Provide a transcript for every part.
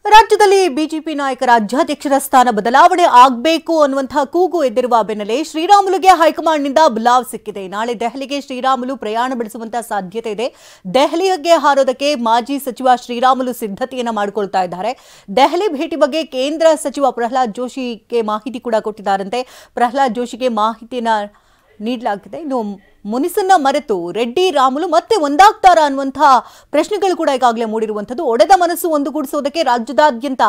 ರಾಜ್ಯದಲ್ಲಿ ಬಿಜೆಪಿ ನಾಯಕ ರಾಜ್ಯಾಧ್ಯಕ್ಷರ ಸ್ಥಾನ ಬದಲಾವಣೆ ಆಗಬೇಕು ಅನ್ನುವಂತಹ ಕೂಗು ಎದ್ದಿರುವ ಬೆನ್ನಲ್ಲೇ ಶ್ರೀರಾಮುಲುಗೆ ಹೈಕಮಾಂಡ್ನಿಂದ ಬುಲಾವ್ ಸಿಕ್ಕಿದೆ. ನಾಳೆ ದೆಹಲಿಗೆ ಶ್ರೀರಾಮುಲು ಪ್ರಯಾಣ ಬೆಳೆಸುವಂತಹ ಸಾಧ್ಯತೆ ಇದೆ. ದೆಹಲಿಗೆ ಹಾರೋದಕ್ಕೆ ಮಾಜಿ ಸಚಿವ ಶ್ರೀರಾಮುಲು ಸಿದ್ಧತೆಯನ್ನ ಮಾಡಿಕೊಳ್ತಾ ಇದ್ದಾರೆ. ದೆಹಲಿ ಭೇಟಿ ಬಗ್ಗೆ ಕೇಂದ್ರ ಸಚಿವ ಪ್ರಹ್ಲಾದ್ ಜೋಶಿಗೆ ಮಾಹಿತಿ ಕೂಡ ಕೊಟ್ಟಿದ್ದಾರಂತೆ. ಪ್ರಹ್ಲಾದ್ ಜೋಶಿಗೆ ಮಾಹಿತಿಯನ್ನ ನೀಡಲಾಗಿದೆ. ಇನ್ನು ಮುನಿಸನ್ನ ಮರೆತು ರೆಡ್ಡಿ ರಾಮುಲು ಮತ್ತೆ ಒಂದಾಗ್ತಾರಾ ಅನ್ನುವಂತಹ ಪ್ರಶ್ನೆಗಳು ಕೂಡ ಈಗಾಗಲೇ ಮೂಡಿರುವಂಥದ್ದು. ಒಡೆದ ಮನಸ್ಸು ಒಂದುಗೂಡಿಸೋದಕ್ಕೆ ರಾಜ್ಯದಾದ್ಯಂತ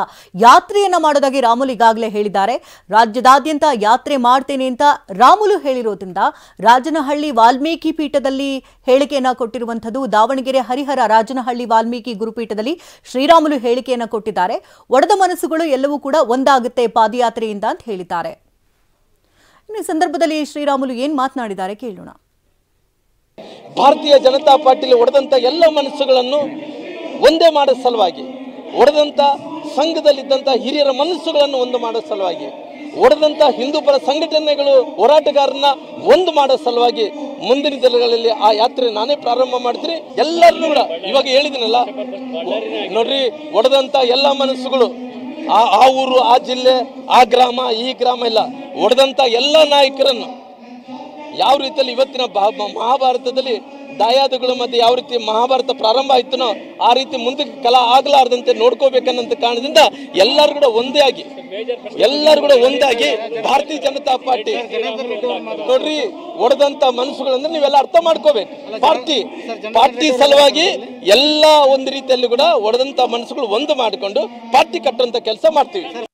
ಯಾತ್ರೆಯನ್ನ ಮಾಡೋದಾಗಿ ರಾಮುಲು ಈಗಾಗಲೇ ಹೇಳಿದ್ದಾರೆ. ರಾಜ್ಯದಾದ್ಯಂತ ಯಾತ್ರೆ ಮಾಡ್ತೇನೆ ಅಂತ ರಾಮುಲು ಹೇಳಿರೋದ್ರಿಂದ ರಾಜನಹಳ್ಳಿ ವಾಲ್ಮೀಕಿ ಪೀಠದಲ್ಲಿ ಹೇಳಿಕೆಯನ್ನ ಕೊಟ್ಟಿರುವಂಥದ್ದು. ದಾವಣಗೆರೆ ಹರಿಹರ ರಾಜನಹಳ್ಳಿ ವಾಲ್ಮೀಕಿ ಗುರುಪೀಠದಲ್ಲಿ ಶ್ರೀರಾಮುಲು ಹೇಳಿಕೆಯನ್ನ ಕೊಟ್ಟಿದ್ದಾರೆ. ಒಡೆದ ಮನಸ್ಸುಗಳು ಎಲ್ಲವೂ ಕೂಡ ಒಂದಾಗುತ್ತೆ ಪಾದಯಾತ್ರೆಯಿಂದ ಅಂತ ಹೇಳಿದ್ದಾರೆ. ಈ ಸಂದರ್ಭದಲ್ಲಿ ಶ್ರೀರಾಮುಲು ಏನ್ ಮಾತನಾಡಿದ್ದಾರೆ ಕೇಳೋಣ. ಭಾರತೀಯ ಜನತಾ ಪಾರ್ಟಿಲಿ ಒಡೆದಂತ ಎಲ್ಲ ಮನಸ್ಸುಗಳನ್ನು ಒಂದೇ ಮಾಡೋ ಸಲುವಾಗಿ, ಒಡೆದಂತ ಸಂಘದಲ್ಲಿದ್ದಂಥ ಹಿರಿಯರ ಮನಸ್ಸುಗಳನ್ನು ಒಂದು ಮಾಡೋ ಸಲುವಾಗಿ, ಒಡೆದಂತ ಹಿಂದೂ ಪರ ಸಂಘಟನೆಗಳು ಹೋರಾಟಗಾರರನ್ನ ಒಂದು ಮಾಡೋ ಸಲುವಾಗಿ ಮುಂದಿನ ದಿನಗಳಲ್ಲಿ ಆ ಯಾತ್ರೆ ನಾನೇ ಪ್ರಾರಂಭ ಮಾಡ್ತೀನಿ. ಎಲ್ಲರನ್ನೂ ಕೂಡ ಇವಾಗ ಹೇಳಿದಿನಲ್ಲ ನೋಡ್ರಿ, ಒಡೆದಂತ ಎಲ್ಲ ಮನಸ್ಸುಗಳು ಆ ಊರು, ಆ ಜಿಲ್ಲೆ, ಆ ಗ್ರಾಮ, ಈ ಗ್ರಾಮ ಇಲ್ಲ, ಒಡೆದಂತ ಎಲ್ಲ ನಾಯಕರನ್ನು ಯಾವ ರೀತಿಯಲ್ಲಿ ಇವತ್ತಿನ ಮಹಾಭಾರತದಲ್ಲಿ ದಾಯಾದಿಗಳು ಮತ್ತೆ ಯಾವ ರೀತಿ ಮಹಾಭಾರತ ಪ್ರಾರಂಭ ಆಯ್ತನೋ ಆ ರೀತಿ ಮುಂದಕ್ಕೆ ಕಲಾ ಆಗಲಾರದಂತೆ ನೋಡ್ಕೋಬೇಕನ್ನಂತ ಕಾರಣದಿಂದ ಎಲ್ಲರೂ ಕೂಡ ಒಂದಾಗಿ ಭಾರತೀಯ ಜನತಾ ಪಾರ್ಟಿ ನೋಡ್ರಿ, ಒಡೆದಂತ ಮನಸ್ಸುಗಳಂದ್ರೆ ನೀವೆಲ್ಲ ಅರ್ಥ ಮಾಡ್ಕೋಬೇಕು. ಪಾರ್ಟಿ ಸಲುವಾಗಿ ಎಲ್ಲ ಒಂದು ರೀತಿಯಲ್ಲಿ ಕೂಡ ಒಡೆದಂತ ಮನಸ್ಸುಗಳು ಒಂದು ಮಾಡಿಕೊಂಡು ಪಾರ್ಟಿ ಕಟ್ಟುವಂತ ಕೆಲಸ ಮಾಡ್ತೀವಿ.